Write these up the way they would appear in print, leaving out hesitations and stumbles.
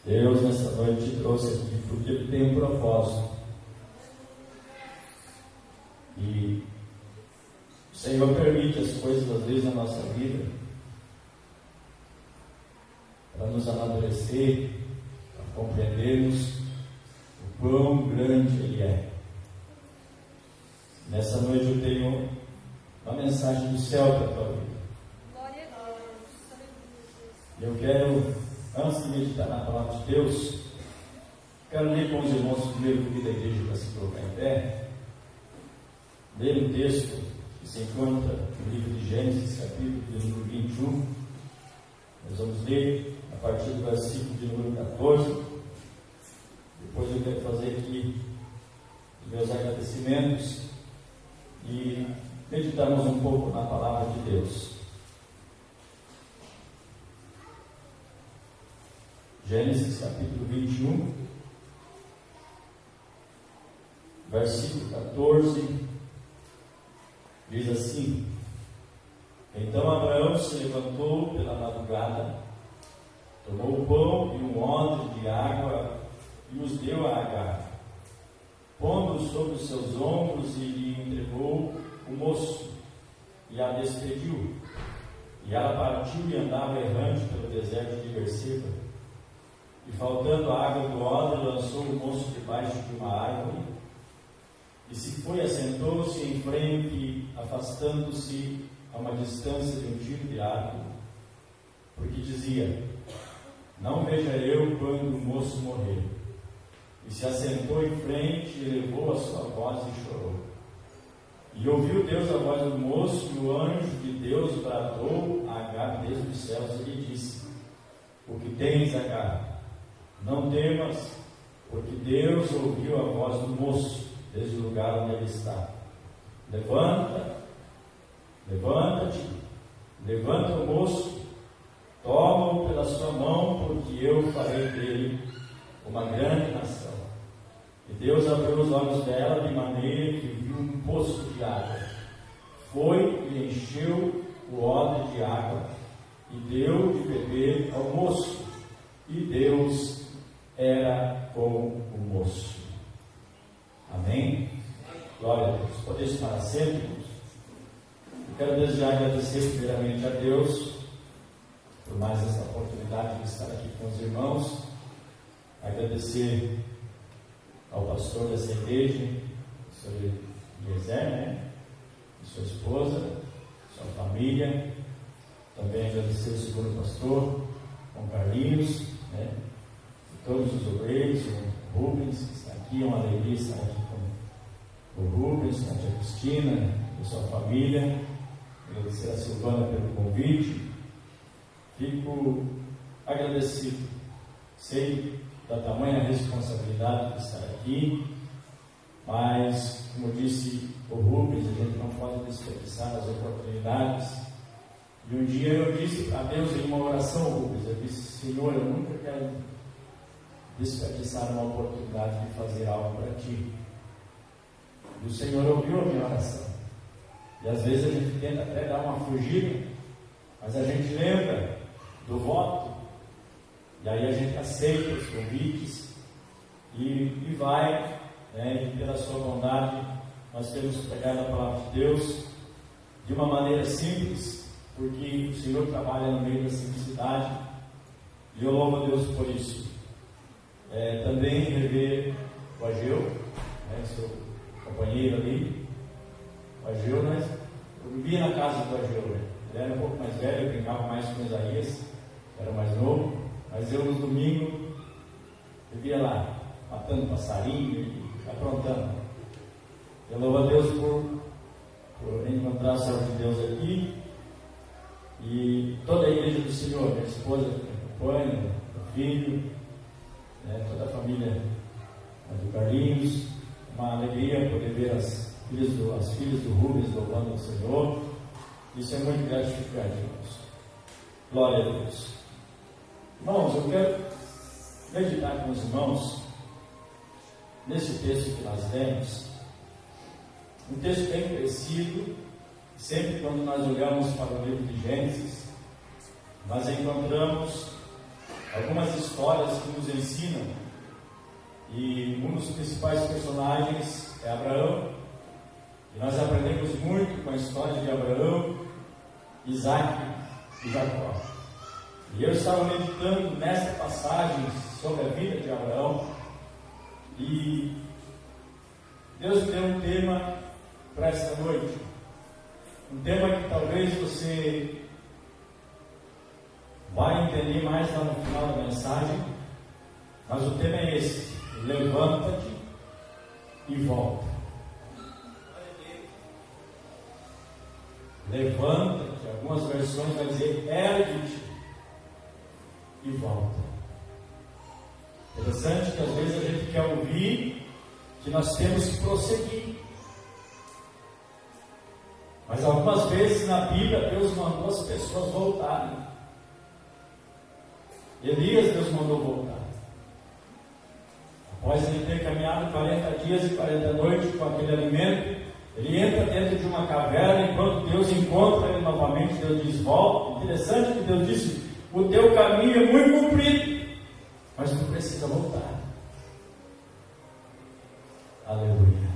Deus nessa noite te trouxe aqui porque Ele tem um propósito. E o Senhor permite as coisas às vezes na nossa vida para nos amadurecer, para compreendermos o quão grande Ele é. Nessa noite eu tenho uma mensagem do céu para a tua vida. Glória a Deus. Eu quero, antes de meditar na palavra de Deus, quero ler com os irmãos o primeiro culto da igreja para se colocar em pé. Ler um texto que se encontra no livro de Gênesis, capítulo de número 21. Nós vamos ler a partir do versículo de número 14. Depois eu quero fazer aqui os meus agradecimentos e meditarmos um pouco na palavra de Deus. Gênesis capítulo 21, versículo 14, diz assim: Então Abraão se levantou pela madrugada, tomou o pão e um odre de água e os deu a Agar, pondo-os sobre os seus ombros, e lhe entregou o moço, e a despediu. E ela partiu e andava errante pelo deserto de Berseba. E faltando a água do odre, lançou o moço debaixo de uma árvore, e se foi, assentou-se em frente, afastando-se a uma distância de um tiro de árvore, porque dizia: Não veja eu quando o moço morrer. E se assentou em frente, elevou a sua voz e chorou. E ouviu Deus a voz do moço, e o anjo de Deus bradou a Agar desde os céus e lhe disse: O que tens, Agar? Não temas, porque Deus ouviu a voz do moço desde o lugar onde ele está. Levanta-te, levanta o moço, toma-o pela sua mão, porque eu farei dele uma grande nação. E Deus abriu os olhos dela de maneira que viu um poço de água. Foi e encheu o odre de água e deu de beber ao moço. E Deus era com o moço. Amém? Glória a Deus. Podemos para sempre, irmãos? Eu quero desejar agradecer primeiramente a Deus por mais essa oportunidade de estar aqui com os irmãos. Agradecer ao pastor dessa igreja, o senhor Eliezer, sua esposa, sua família. Também agradecer ao segundo pastor, João Carlinhos, e todos os obreiros, o Rubens, que está aqui. É uma alegria estar aqui com o Rubens, com a tia Cristina e sua família. Agradecer a Silvana pelo convite. Fico agradecido. Sei da tamanha responsabilidade de estar aqui, mas, como disse o Rubens, a gente não pode desperdiçar as oportunidades. E um dia eu disse a Deus em uma oração, Rubens, eu disse: Senhor, eu nunca quero desperdiçar uma oportunidade de fazer algo para Ti. E o Senhor ouviu a minha oração. E às vezes a gente tenta até dar uma fugida, mas a gente lembra do voto, e aí a gente aceita os convites e vai, e pela sua bondade nós temos pregado a palavra de Deus de uma maneira simples, porque o Senhor trabalha no meio da simplicidade, e eu louvo a Deus por isso. Também rever o Ageu, seu companheiro ali. O Ageu, eu vivia na casa do Ageu, ele era um pouco mais velho, eu brincava mais com Isaías, era mais novo, mas eu nos domingos vivia lá, matando passarinho e aprontando. Eu louvo a Deus por encontrar o servo de Deus aqui, e toda a igreja do Senhor, minha esposa que me acompanha, meu filho, toda a família do Carlinhos. Uma alegria poder ver as filhas do Rubens louvando o Senhor. Isso é muito gratificante, irmãos. Glória a Deus. Irmãos, eu quero meditar com os irmãos nesse texto que nós lemos. Um texto bem conhecido. Sempre quando nós olhamos para o livro de Gênesis, nós encontramos algumas histórias que nos ensinam, e um dos principais personagens é Abraão, e nós aprendemos muito com a história de Abraão, Isaac e Jacó. E eu estava meditando nesta passagem sobre a vida de Abraão, e Deus me deu um tema para esta noite, um tema que talvez você vai entender mais lá no final da mensagem, mas o tema é esse: levanta-te e volta. Levanta-te, algumas versões vai dizer ergue-te e volta. Interessante que às vezes a gente quer ouvir que nós temos que prosseguir, mas algumas vezes na Bíblia Deus mandou as pessoas voltarem. Elias, Deus mandou voltar. Após ele ter caminhado 40 dias e 40 noites com aquele alimento, ele entra dentro de uma caverna. Enquanto Deus encontra ele novamente, Deus diz: volta. Interessante que Deus disse: o teu caminho é muito comprido, mas tu precisa voltar. Aleluia.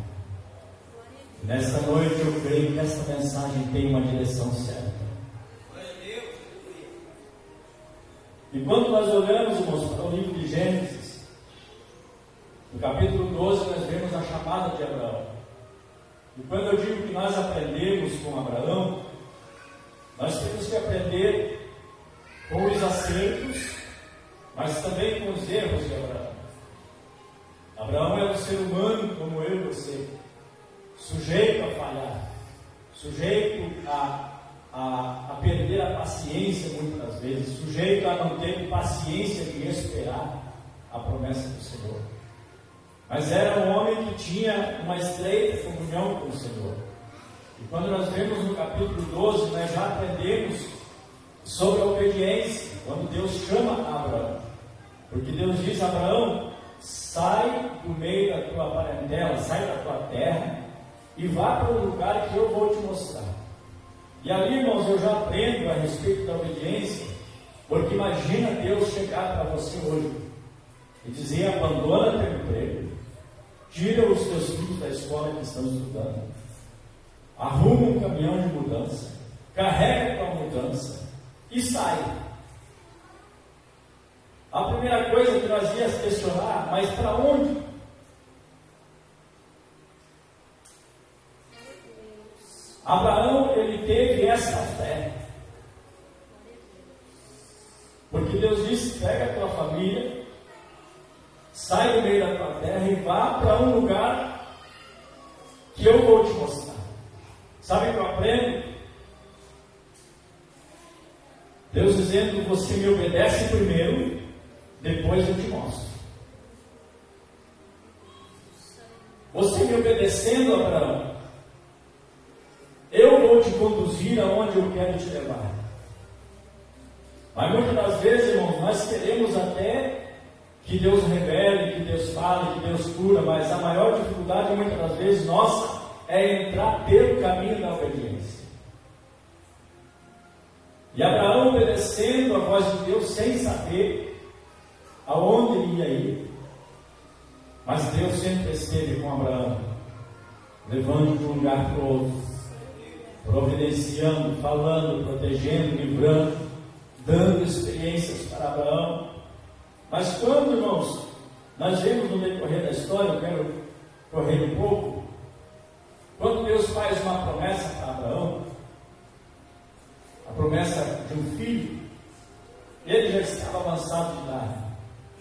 Nesta noite eu creio que esta mensagem tem uma direção certa. E quando nós olhamos, irmãos, para o livro de Gênesis, no capítulo 12, nós vemos a chamada de Abraão. E quando eu digo que nós aprendemos com Abraão, nós temos que aprender com os acertos, mas também com os erros de Abraão. Abraão era um ser humano como eu e você, sujeito a falhar, sujeito a perder a paciência muitas das vezes, sujeito a não ter paciência de esperar a promessa do Senhor. Mas era um homem que tinha uma estreita comunhão com o Senhor. E quando nós vemos no capítulo 12, nós já aprendemos sobre a obediência, quando Deus chama Abraão. Porque Deus diz a Abraão: sai do meio da tua parentela, sai da tua terra e vá para o lugar que eu vou te mostrar. E ali, irmãos, eu já aprendo a respeito da obediência, porque imagina Deus chegar para você hoje e dizer: abandona teu emprego, tira os teus filhos da escola que estão estudando, arruma um caminhão de mudança, carrega tua mudança e sai. A primeira coisa que nós íamos questionar: mas para onde? Abraão, ele teve essa fé, porque Deus disse: pega a tua família, sai do meio da tua terra e vá para um lugar que eu vou te mostrar. Sabe o que eu aprendo? Deus dizendo: você me obedece primeiro, depois eu te mostro. Você me obedecendo, Abraão, eu vou te conduzir aonde eu quero te levar. Mas muitas das vezes, irmãos, nós queremos até que Deus revele, que Deus fale, que Deus cura, mas a maior dificuldade muitas das vezes nossa é entrar pelo caminho da obediência. E Abraão obedecendo a voz de Deus sem saber aonde ele ia ir, mas Deus sempre esteve com Abraão, levando de um lugar para o outro, providenciando, falando, protegendo, livrando, dando experiências para Abraão. Mas quando, irmãos, nós vemos no decorrer da história, eu quero correr um pouco, quando Deus faz uma promessa para Abraão, a promessa de um filho, ele já estava avançado de idade,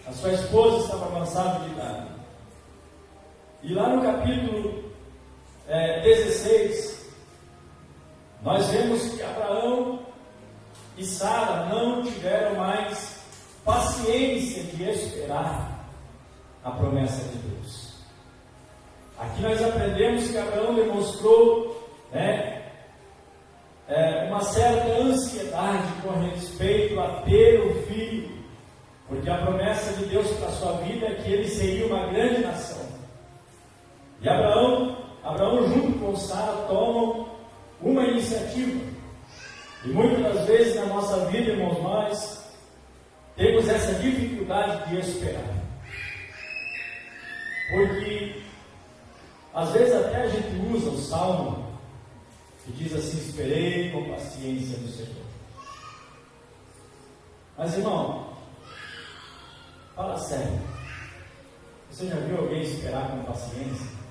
a sua esposa estava avançada de idade. E lá no capítulo 16, nós vemos que Abraão e Sara não tiveram mais paciência de esperar a promessa de Deus. Aqui nós aprendemos que Abraão demonstrou uma certa ansiedade com respeito a ter um filho, porque a promessa de Deus para a sua vida é que ele seria uma grande nação. E Abraão junto com Sara tomam uma iniciativa. E muitas das vezes na nossa vida, irmãos, nós temos temos essa dificuldade de esperar. Porque às vezes até a gente usa o salmo que diz assim: esperei com paciência no Senhor. Mas irmão, fala sério, você já viu alguém esperar com paciência?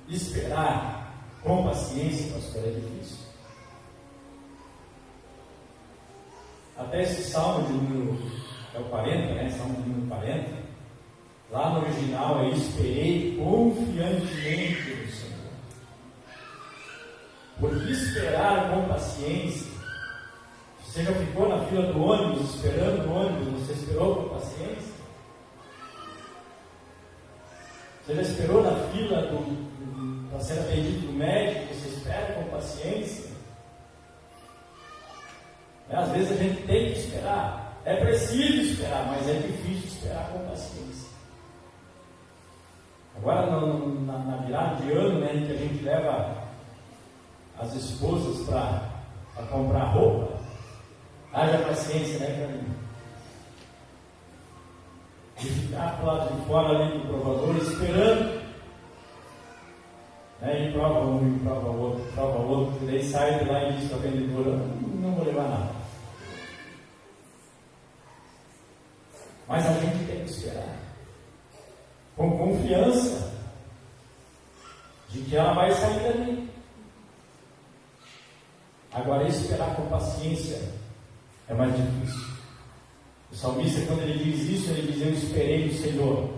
Esperar com paciência, pastor, é difícil. Até esse salmo de número, é o 40, né? Salmo de número 40, lá no original é: esperei confiantemente no Senhor. Porque esperar com paciência, você já ficou na fila do ônibus, esperando o ônibus, você esperou com paciência? Você já esperou na fila para ser atendido do médico, você espera com paciência? Às vezes a gente tem que esperar, é preciso esperar, mas é difícil esperar com paciência. Agora na virada de ano, né, em que a gente leva as esposas para comprar roupa, haja paciência, né, Carlinhos? De ficar do lado de fora ali do provador esperando, né, e prova um, e prova outro, e daí sai de lá e diz para a vendedora: não vou levar nada. Mas a gente tem que esperar com confiança de que ela vai sair dali. Agora, esperar com paciência é mais difícil. O salmista, quando ele diz isso, ele diz: eu esperei no Senhor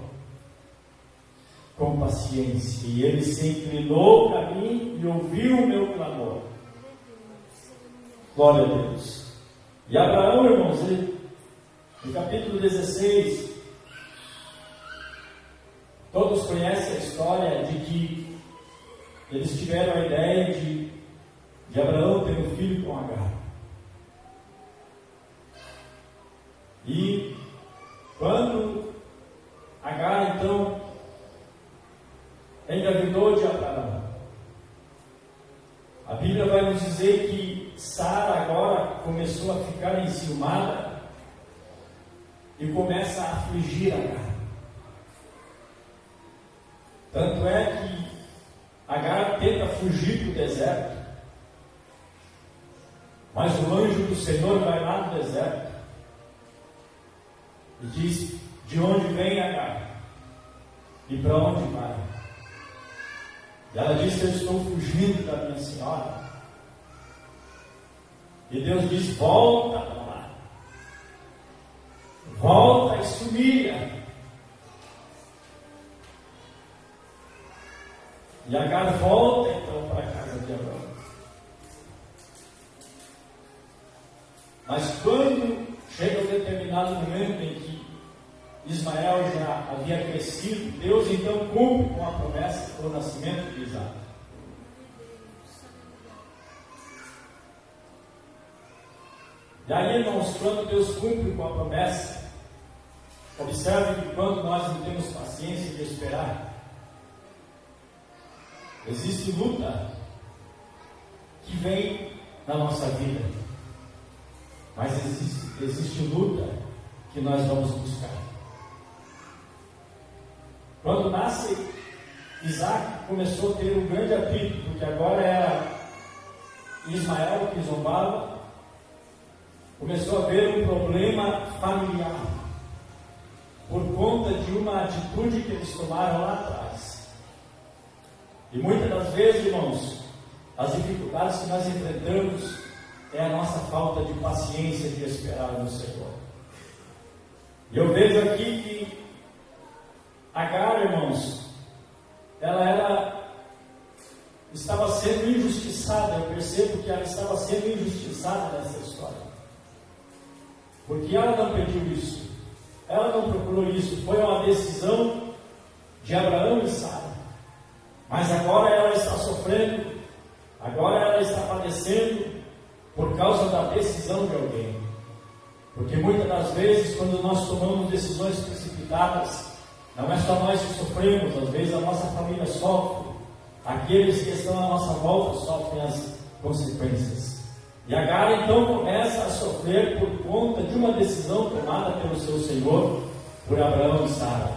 com paciência, e Ele se inclinou para mim e ouviu o meu clamor. Glória a Deus. E Abraão, irmãos, ele, no capítulo 16, todos conhecem a história de que eles tiveram a ideia de Abraão ter um filho com Agar. E quando Agar então engravidou de Abraão, a Bíblia vai nos dizer que Sara agora começou a ficar enciumada e começa a afligir Agar. Tanto é que Agar tenta fugir para o deserto, mas o anjo do Senhor vai lá no deserto e diz: de onde vem Agar? E para onde vai? E ela diz: eu estou fugindo da minha senhora. E Deus diz: volta para lá, volta e se humilha. E Agar volta então para a casa de Abraão. Mas quando chega um determinado momento em que Ismael já havia crescido, Deus então cumpre com a promessa do nascimento de Isaac. E aí, irmãos, quando Deus cumpre com a promessa, observe que quando nós não temos paciência de esperar, existe luta que vem na nossa vida, mas existe luta que nós vamos buscar. Quando nasce Isaac, começou a ter um grande atrito, porque agora era Ismael que zombava, começou a haver um problema familiar, por conta de uma atitude que eles tomaram lá atrás. E muitas das vezes, irmãos, as dificuldades que nós enfrentamos é a nossa falta de paciência de esperar no Senhor. E eu vejo aqui que Agar, irmãos, ela estava sendo injustiçada. Eu percebo que ela estava sendo injustiçada nessa história, porque ela não pediu isso, ela não procurou isso, foi uma decisão de Abraão e Sara. Mas agora ela está sofrendo, agora ela está padecendo por causa da decisão de alguém. Porque muitas das vezes, quando nós tomamos decisões precipitadas, não é só nós que sofremos, às vezes a nossa família sofre, aqueles que estão à nossa volta sofrem as consequências. E Agar então começa a sofrer por conta de uma decisão tomada pelo seu Senhor por Abraão e Sara.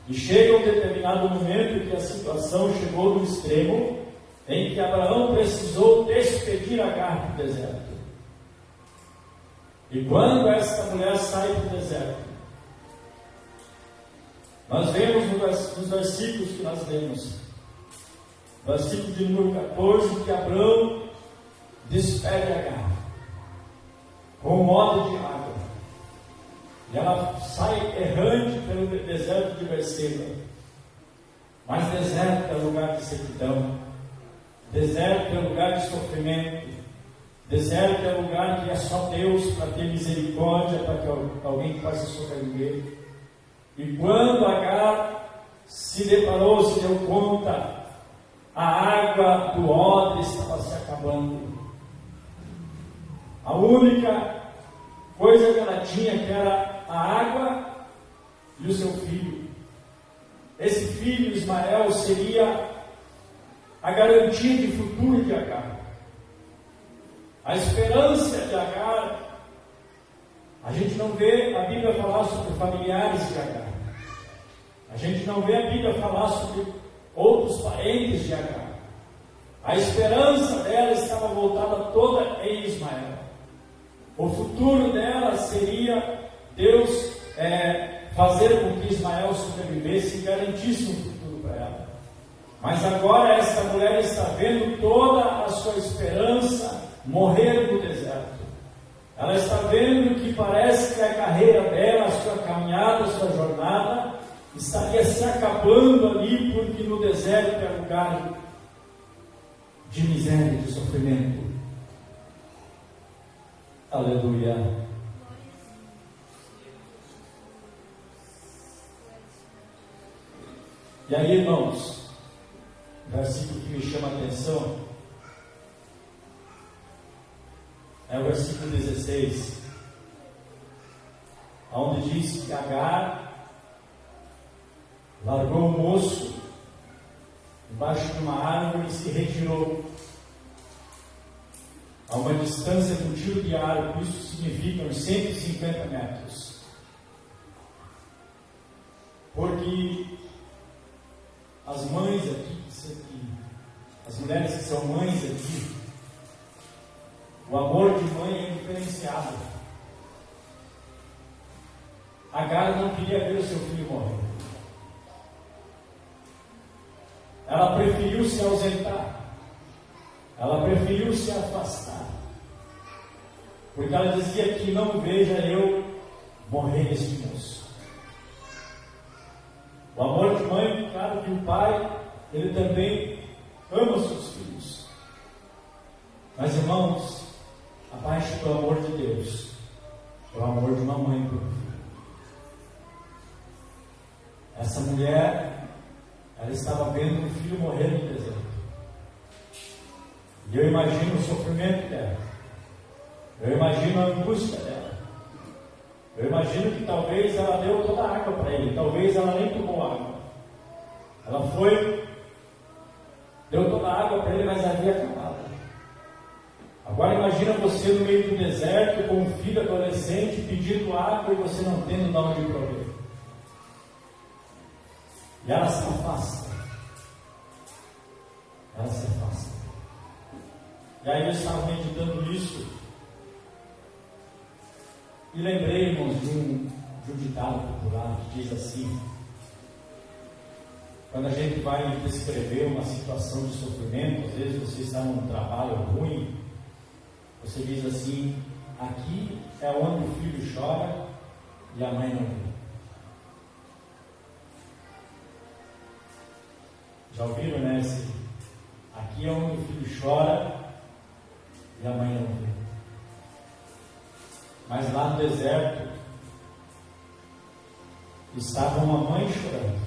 E chega um determinado momento que a situação chegou no extremo em que Abraão precisou despedir Agar para o deserto. E quando esta mulher sai do deserto, nós vemos nos versículos que nós lemos, versículo de número 14, que Abraão despede Agar com um modo de água. E ela sai errante pelo deserto de Berseba. Mas deserto é lugar de sequidão, deserto é lugar de sofrimento, deserto é lugar que é só Deus para ter misericórdia, para que alguém possa sobreviver. E quando Agar se deparou, se deu conta, a água do odre estava se acabando. A única coisa que ela tinha, que era a água e o seu filho. Esse filho, Ismael, seria a garantia de futuro de Agar. A esperança de Agar. A gente não vê a Bíblia falar sobre familiares de Agar. A gente não vê a Bíblia falar sobre outros parentes de Agar. A esperança dela estava voltada toda em Ismael. O futuro dela seria Deus fazer com que Ismael sobrevivesse e garantisse um futuro para ela. Mas agora essa mulher está vendo toda a sua esperança morrer no deserto. Ela está vendo que parece que a carreira dela, a sua caminhada, a sua jornada estaria se acabando ali, porque no deserto é lugar de miséria, de sofrimento. Aleluia. E aí, irmãos, o versículo que me chama a atenção é o versículo 16, onde diz que Agar largou o moço embaixo de uma árvore e se retirou a uma distância de um tiro de arco. Isso significa uns 150 metros. Porque as mães aqui, as mulheres que são mães aqui, o amor de mãe é diferenciado. Agar não queria ver o seu filho morrer. Ela preferiu se ausentar. Ela preferiu se afastar. Porque ela dizia que não veja eu morrer esse moço. O amor de mãe, claro que o pai, ele também ama seus filhos. Mas, irmãos, abaixo do amor de Deus, é o amor de uma mãe por um filho. Essa mulher, ela estava vendo um filho morrer no deserto. E eu imagino o sofrimento dela. Eu imagino a angústia dela. Eu imagino que talvez ela deu toda a água para ele. Talvez ela nem tomou água. Ela foi, deu toda a água para ele, mas havia acabado. Agora imagina você no meio do deserto com um filho adolescente pedindo água e você não tendo de onde prover. E ela se afasta. Ela se afasta. E aí eu estava meditando isso e lembrei, irmãos, de um ditado popular que diz assim: quando a gente vai descrever uma situação de sofrimento, às vezes você está num trabalho ruim, você diz assim: aqui é onde o filho chora e a mãe não vê. Já ouviram, né? Aqui é onde o filho chora e a mãe não vê. Mas lá no deserto estava uma mãe chorando,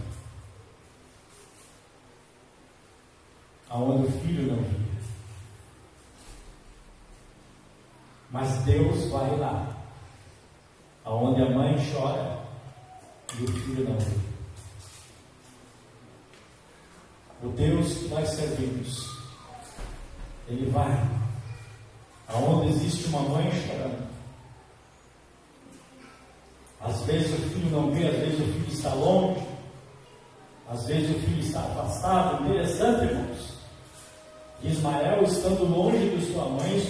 aonde o filho não via. Mas Deus vai lá, aonde a mãe chora e o filho não vê. O Deus que nós servimos, Ele vai aonde existe uma mãe chorando. Às vezes o filho não vê, às vezes o filho está longe, às vezes o filho está afastado. Interessante, irmãos. Ismael estando longe de sua mãe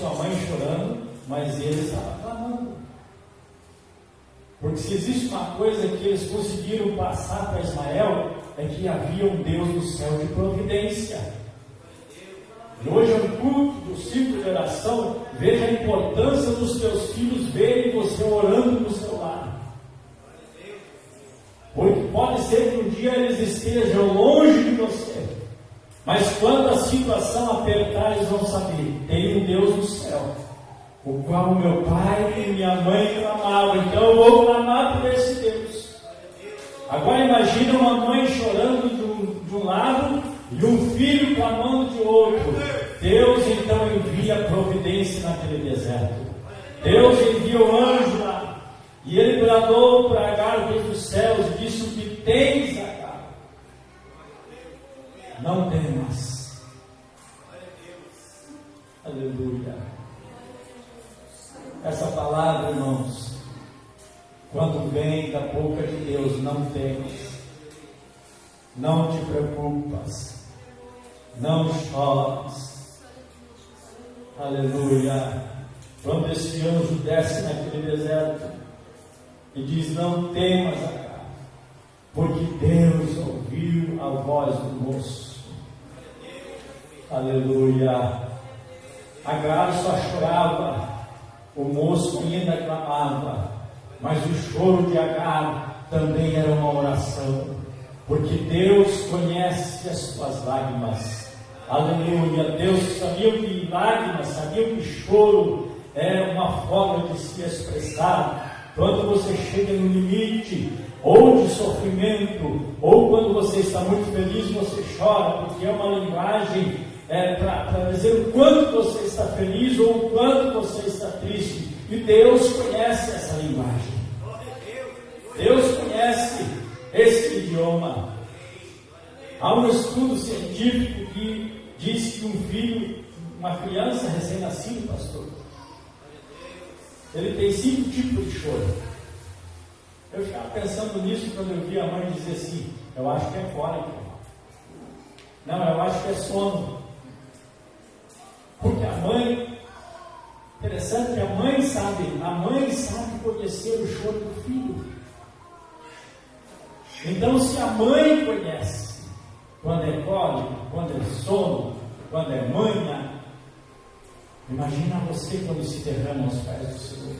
chorando, mas ele estava clamando. Porque se existe uma coisa que eles conseguiram passar para Ismael, é que havia um Deus no céu de providência. E hoje é um culto do ciclo de oração. Veja a importância dos teus filhos verem você orando no seu lar. Porque pode ser que um dia eles estejam longe de você, mas quando a situação apertar, eles vão saber: tem um Deus no céu, o qual meu pai e minha mãe clamavam, então eu vou clamar por esse Deus. Agora imagina uma mãe chorando de um lado e um filho clamando de outro. Deus então envia providência naquele deserto. Deus envia o anjo lá. E ele bradou para Agar desde os céus e disse: o que tens, Agar? Não temas. Aleluia. Essa palavra, irmãos, quando vem da boca de Deus, não temas, não te preocupas, não chores. Aleluia. Quando esse anjo desce naquele deserto e diz: não temas, Agar, porque Deus ouviu a voz do moço. Aleluia. Agar só chorava, o moço ainda clamava, mas o choro de Agar também era uma oração, porque Deus conhece as suas lágrimas. Aleluia. Deus sabia que lágrimas, sabia que choro é uma forma de se expressar. Quando você chega no limite, ou de sofrimento, ou quando você está muito feliz, você chora, porque é uma linguagem para dizer o quanto você está feliz ou o quanto você está triste. E Deus conhece essa linguagem. Deus conhece esse idioma. Há um estudo científico que diz que um filho, uma criança recém-nascida, pastor, ele tem 5 tipos de choro. Eu ficava pensando nisso quando eu vi a mãe dizer assim: eu acho que é cólica. Não, eu acho que é sono. Porque a mãe, interessante que a mãe sabe conhecer o choro do filho. Então, se a mãe conhece quando é cólica, quando é sono, quando é manha, imagina você quando se derrama aos pés do Senhor.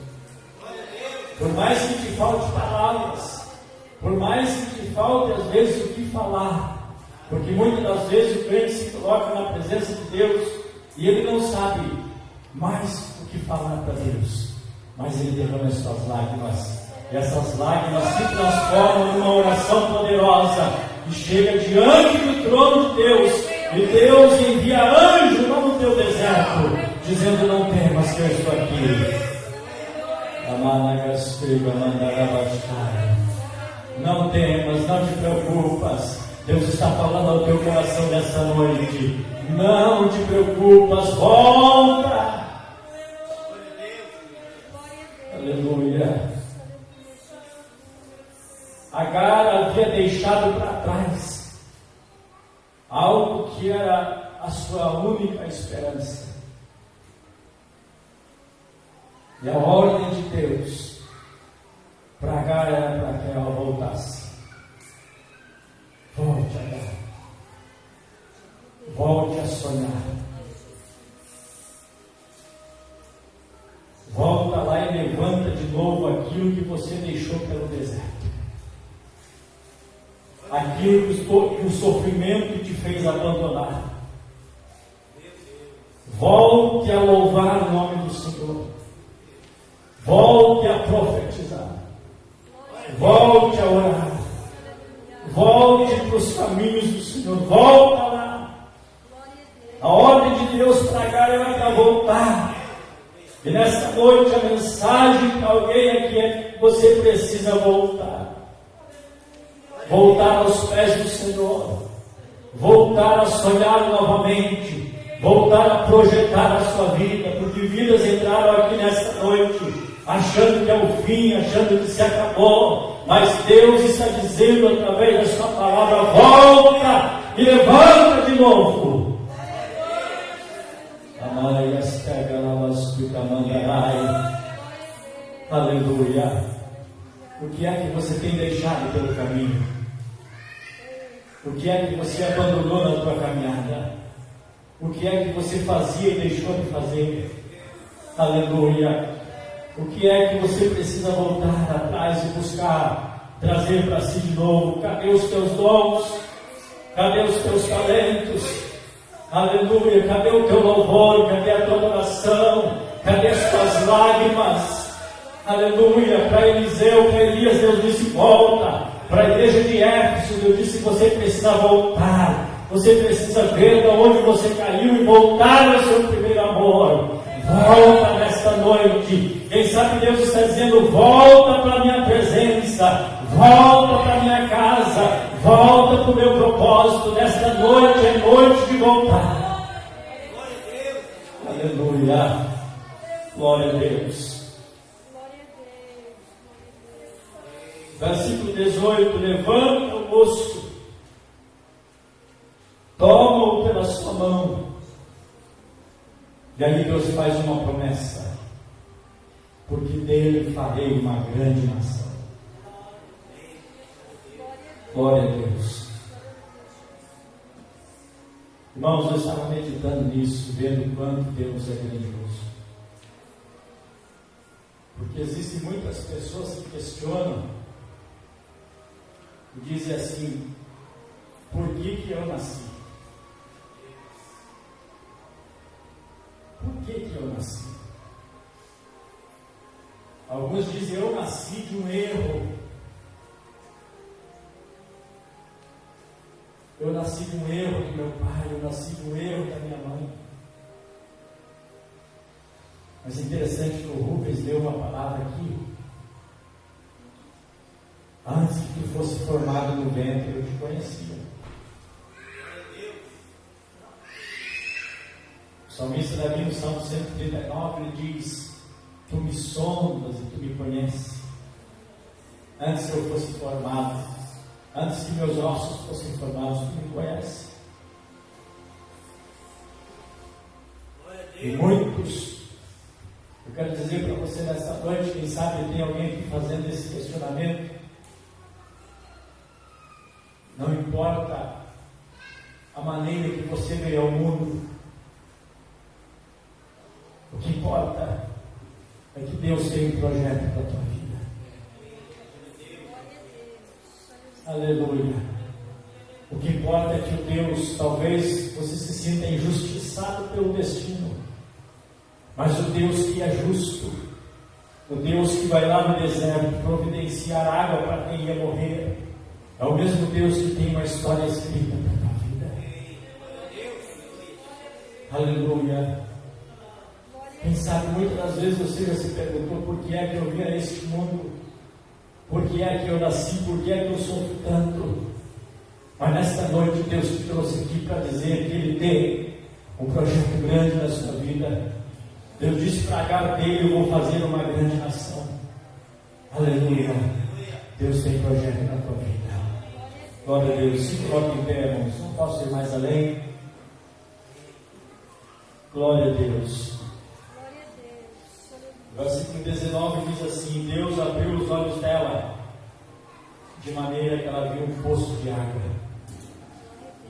Por mais que te falte palavras, por mais que te falte às vezes o que falar, porque muitas das vezes o crente se coloca na presença de Deus e ele não sabe mais o que falar para Deus, mas ele derrama as suas lágrimas, e essas lágrimas se transformam numa oração poderosa e chega diante do trono de Deus, e Deus envia anjo lá no teu deserto, dizendo: não temas, que eu estou aqui. Não temas, não te preocupas. Deus está falando ao teu coração nessa noite: não te preocupas, volta. Aleluia. Agar havia deixado para trás algo que era a sua única esperança. E a ordem de Deus para Agar era para que ela voltasse. Volte, Agar. Volte a sonhar. Volta lá e levanta de novo aquilo que você deixou pelo deserto. Aquilo que o sofrimento te fez abandonar. Volte a louvar o nome do Senhor. Volte a profetizar. Volte a orar. Volte para os caminhos do Senhor. Volta lá. A ordem de Deus para Agar era para voltar. E nesta noite a mensagem para alguém aqui é que você precisa voltar. Voltar aos pés do Senhor. Voltar a sonhar novamente. Voltar a projetar a sua vida. Porque vidas entraram aqui nesta noite, achando que é o fim, achando que se acabou, mas Deus está dizendo através da sua palavra: volta e levanta de novo. Aleluia. O que é que você tem deixado pelo caminho? O que é que você abandonou na tua caminhada? O que é que você fazia e deixou de fazer? Aleluia. O que é que você precisa voltar atrás e buscar, trazer para si de novo? Cadê os teus dons? Cadê os teus talentos? Aleluia. Cadê o teu louvor? Cadê a tua adoração? Cadê as tuas lágrimas? Aleluia. Para Eliseu, para Elias, Deus disse: volta. Para a igreja de Éfeso, Deus disse: você precisa voltar. Você precisa ver de onde você caiu e voltar ao seu primeiro amor. Volta nesta noite. Quem sabe Deus está dizendo: volta para a minha presença, volta para a minha casa, volta para o meu propósito. Nesta noite é noite de voltar. Aleluia. Glória a Deus. Versículo 18: levanta o moço, toma-o pela sua mão. E aí Deus faz uma promessa: porque dele farei uma grande nação. Glória a Deus. Irmãos, eu estava meditando nisso, vendo quanto Deus é grandioso. Porque existem muitas pessoas que questionam e dizem assim: por que eu nasci? Por que eu nasci? Alguns dizem: eu nasci de um erro. Eu nasci de um erro do meu pai, eu nasci de um erro da minha mãe. Mas é interessante que o Rubens deu uma palavra aqui. Antes que tu fosse formado no ventre, eu te conhecia. O salmista Davi, no Salmo 139, ele diz: tu me sondas e tu me conheces. Antes que eu fosse formado, antes que meus ossos fossem formados, tu me conheces. E muitos, eu quero dizer para você nesta noite, quem sabe tem alguém aqui fazendo esse questionamento. Não importa a maneira que você veio ao mundo, o que importa é que Deus tem um projeto para a tua vida. Aleluia. O que importa é que o Deus, talvez você se sinta injustiçado pelo destino, mas o Deus que é justo, o Deus que vai lá no deserto providenciar água para quem ia morrer, é o mesmo Deus que tem uma história escrita para a tua vida. Aleluia. Quem sabe muitas das vezes você já se perguntou: por que é que eu vim a este mundo? Por que é que eu nasci? Por que é que eu sofro tanto? Mas nesta noite Deus te trouxe aqui para dizer que Ele tem um projeto grande na sua vida. Deus disse para Agar: dele eu vou fazer uma grande nação. Aleluia. Deus tem projeto na tua vida. Glória a Deus. Se coloque em pé, irmãos. Não posso ir mais além. Glória a Deus. Versículo 19 diz assim: Deus abriu os olhos dela, de maneira que ela viu um poço de água.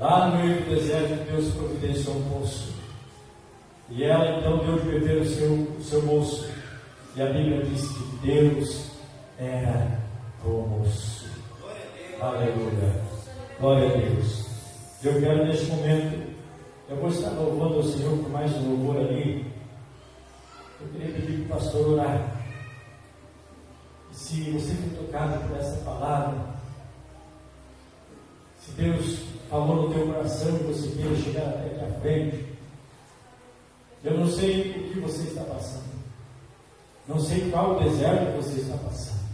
Lá no meio do deserto, Deus providenciou um poço. E ela então deu de beber o seu moço. E a Bíblia diz que Deus era o moço. Aleluia. Glória a Deus. Eu quero neste momento, eu vou estar louvando ao Senhor por mais um louvor ali. Eu queria pedir para o pastor orar. E se você foi tocado por essa palavra, se Deus falou no teu coração e você queira chegar até aqui à frente, eu não sei o que você está passando, não sei qual deserto você está passando.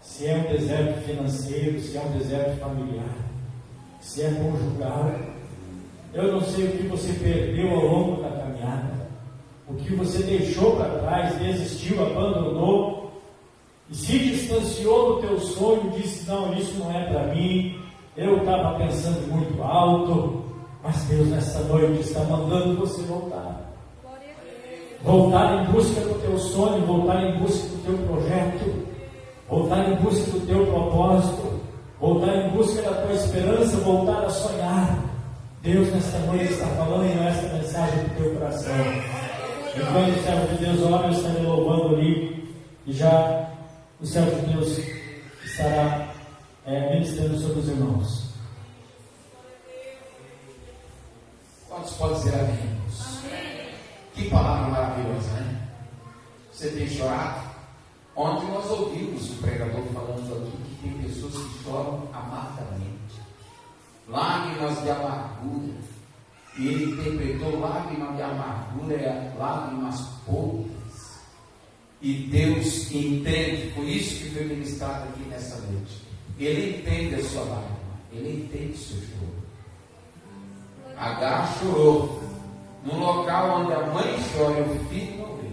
Se é um deserto financeiro, se é um deserto familiar, se é conjugal, eu não sei o que você perdeu ao longo da caminhada. o que você deixou para trás, desistiu, abandonou, e se distanciou do teu sonho, disse, não, isso não é para mim, eu estava pensando muito alto, mas Deus nessa noite está mandando você voltar. Voltar em busca do teu sonho, voltar em busca do teu projeto, voltar em busca do teu propósito, voltar em busca da tua esperança, voltar a sonhar. Deus nesta noite está falando essa mensagem do teu coração. Enquanto o servo de Deus ora, eu estarei louvando ali, e já o servo de Deus estará ministrando sobre os irmãos. Quantos podem dizer amém? Que palavra maravilhosa, né? Você tem chorado? Ontem nós ouvimos o pregador falando aqui que tem pessoas que choram amargamente, lágrimas de amargura, e ele interpretou lágrima de amargura, lágrimas podres, e Deus entende, por isso que foi ministrado aqui nessa noite. Ele entende a sua lágrima, ele entende o seu choro. Agar chorou num local onde a mãe chora e o filho não vê.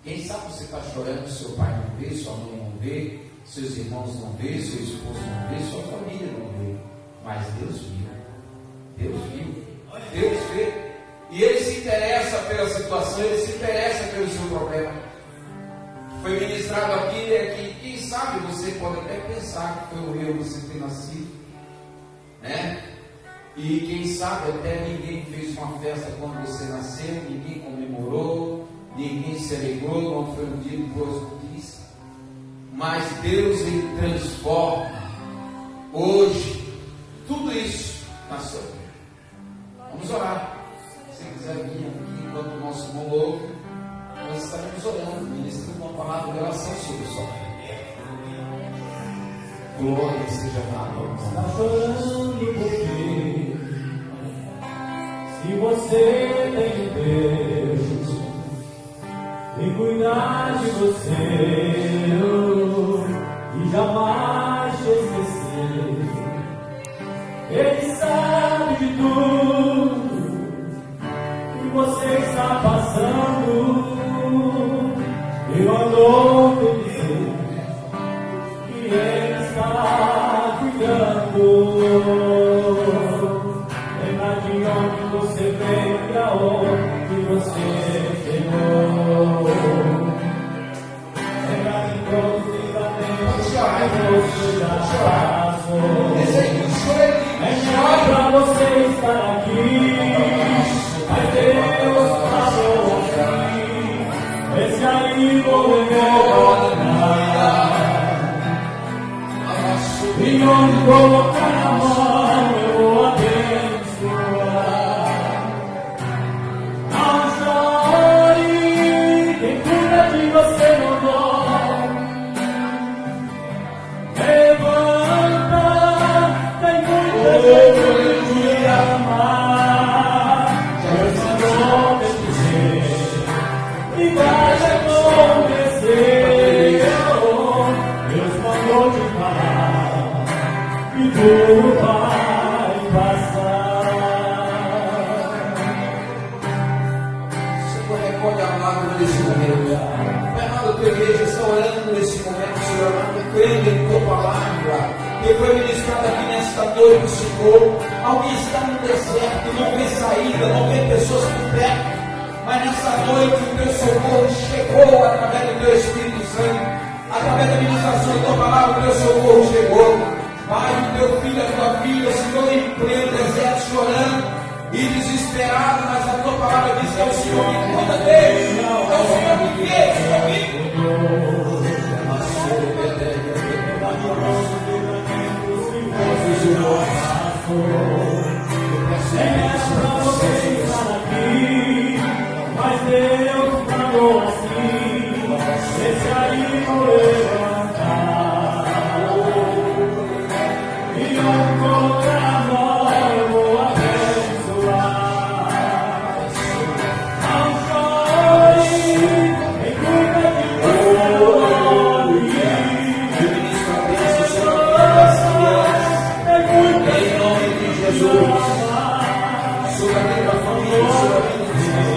Quem sabe você está chorando, seu pai não vê, sua mãe não vê, seus irmãos não vê, seu esposo não vê, sua família não vê. Mas Deus viu. Deus viu. Deus vê. E Ele se interessa pela situação, Ele se interessa pelo seu problema. Foi ministrado aqui, que quem sabe você pode até pensar que foi um erro você ter nascido, né? E quem sabe até ninguém fez uma festa quando você nasceu, ninguém comemorou, ninguém se alegrou, não foi um dia de boas notícias. Mas Deus, Ele transforma hoje tudo isso na sua vida. Vamos orar. Se quiser vir aqui enquanto o nosso irmão louco, nós estaremos orando, ministrando uma palavra de oração sobre a sua vida. Glória seja dada. Está chorando porque se você tem Deus e cuidar de você e jamais te esquecer, Ele sabe de tudo que você está passando e mandou te dizer que Ele está cuidando. Lembra de onde você veio e aonde você chegou. Lembra de todos os livros que você já passou. É melhor para você estar aqui, mas Deus falou assim. Esse aí vou encontrar. E onde colocar a mão eu vou abençoar. Não chore, quem cuida de você não dorme. Levanta, tem muita gente de amar. Deus mandou te dizer e vai acontecer. Deus mandou te falar e tudo vai passar. Senhor, recolhe a lágrima nesse momento. Fernando, a tua igreja está orando nesse momento, Senhor, crendo em tua palavra, que foi ministrada aqui nesta noite, Senhor. Alguém está no deserto, não vê saída, não vê pessoas por perto, mas nessa noite o teu socorro chegou através do teu Espírito Santo, através da ministração da tua palavra, o teu socorro chegou. Pai, o teu filho, a tua filha, Senhor, em pleno deserto, chorando e desesperado, mas a tua palavra diz que é o Senhor que cuida deles, é o Senhor que fez, mas Deus falou assim, esse aí vou levantar. E onde colocar a mão eu vou abençoar. Não chore, quem cuida de você não em nome de Jesus, sobre a minha família, sobre a minha vida.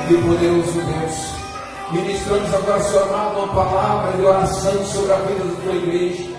e poderoso Deus. Ministramos agora, Senhor amado, uma palavra de oração sobre a vida da tua igreja.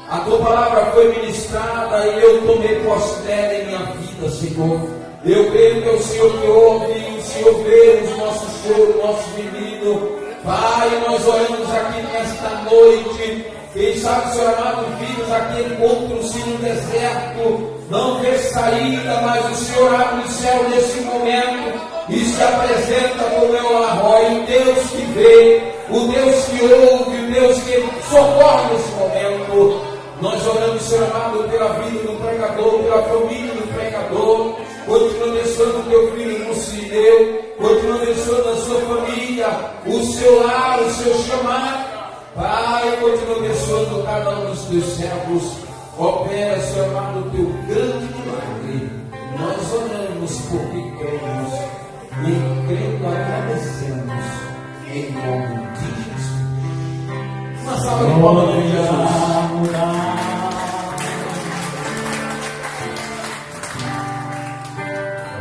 A tua palavra foi ministrada e eu tomei posse dela em minha vida, Senhor. Eu creio que é o Senhor que ouve, o Senhor vê os nossos choros, nossos gemidos. Pai, nós oramos aqui nesta noite. Quem sabe, Senhor amado, vidas aqui encontram-se no deserto, não vê saída, mas o Senhor abre o céu nesse momento e se apresenta como El Arroy, o Deus que vê, o Deus que ouve, o Deus que socorre nesse momento. Nós oramos, Senhor amado, pela vida do pregador, pela família do pregador. Continua abençoando o teu filho Lucideu, continua abençoando a sua família, o seu lar, o seu chamado. Pai, continua abençoando cada um dos teus servos. Opera, Senhor amado, o teu grande milagre. Nós oramos porque cremos e crendo agradecemos em nome de Jesus. Uma salva de palmas de Jesus.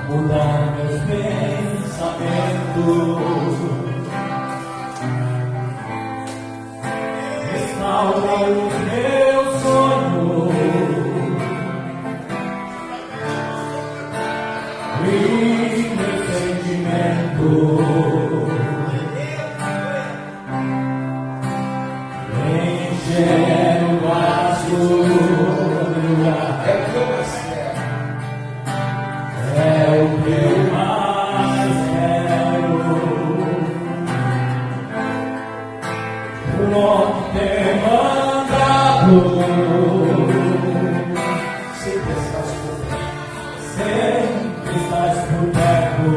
Mudar meus pensamentos, restaura os meus sonhos e meus sentimentos, encher o vaso. É o que eu mais quero. Por onde tem mandado, sempre estás por perto,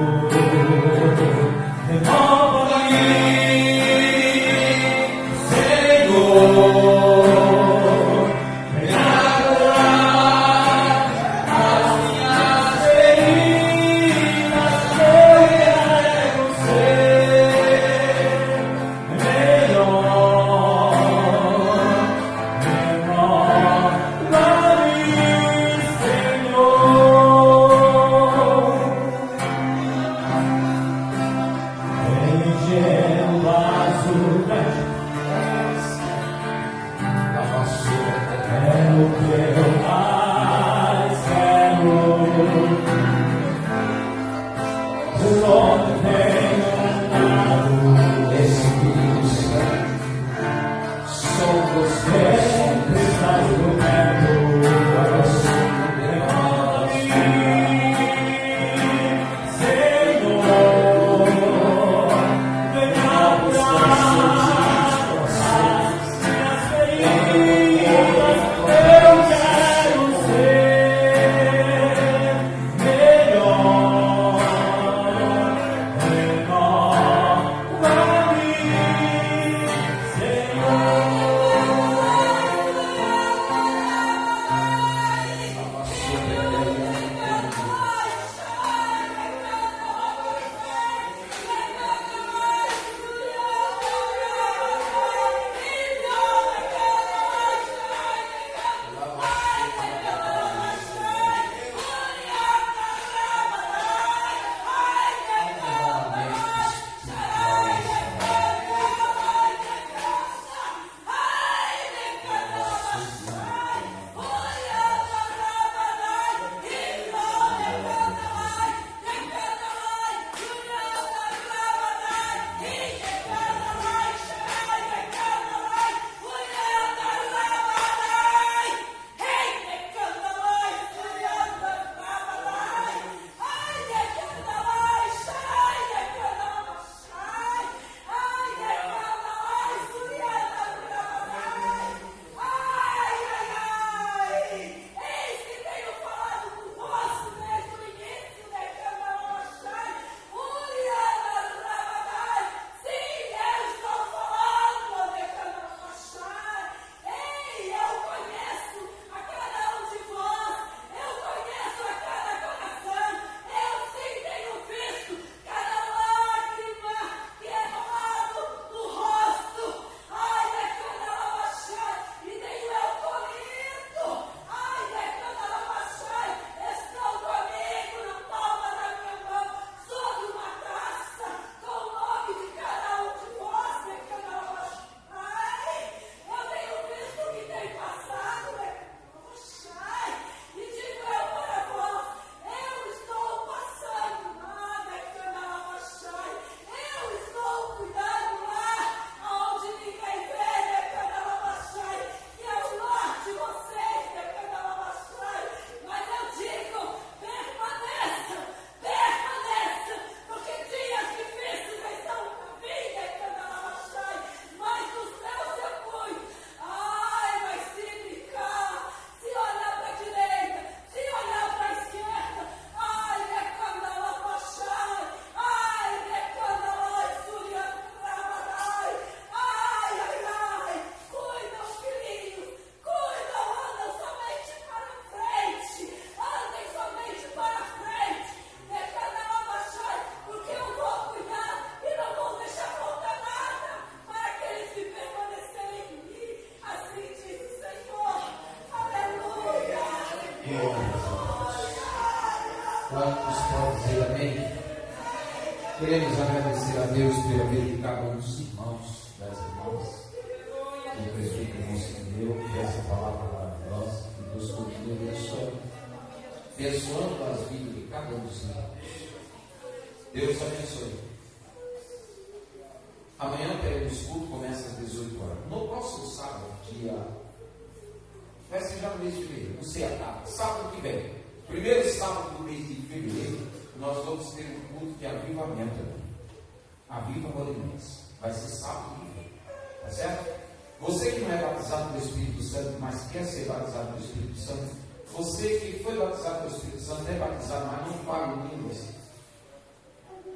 Deus pela vida de cada um dos irmãos, das irmãs. Que o prefeito concedeu essa palavra maravilhosa. Que Deus continue abençoando as vidas de cada um dos irmãos. Deus abençoe. Amanhã teremos culto, começa às 18 horas. No próximo sábado, vai ser já no mês de fevereiro, não sei a data, sábado que vem, primeiro sábado do mês de fevereiro, nós vamos ter um culto de avivamento aqui. Aviva Morenense. Vai ser sábado que vem. Tá certo? Você que não é batizado pelo Espírito Santo, mas quer ser batizado pelo Espírito Santo, você que foi batizado pelo Espírito Santo, é batizado, mas não fala em línguas,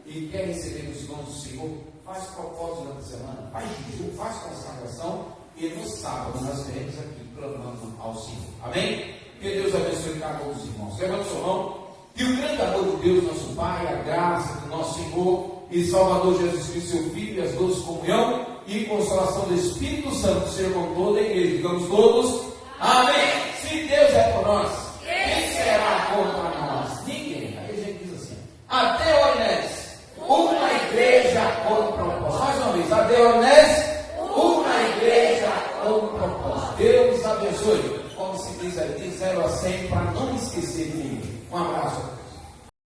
e quer receber os dons do Senhor, faz propósito durante a semana, faz jejum, faz consagração, e no sábado nós estaremos aqui clamando ao Senhor. Amém? Que Deus abençoe cada um dos irmãos. Levanta sua mão. E o grande amor de Deus, nosso Pai, a graça do nosso Senhor e Salvador Jesus Cristo, seu Filho, e as doces comunhão e consolação do Espírito Santo seja com toda a igreja. Digamos todos, amém. Se Deus é por nós, quem será contra nós? Ninguém. Aí a gente diz assim: Adeonés, uma igreja com propósito. Mais uma vez, Adeonés, uma igreja com propósito. Deus abençoe. Como se diz aí, de 0 a 100, para não esquecer de ninguém. Um abraço.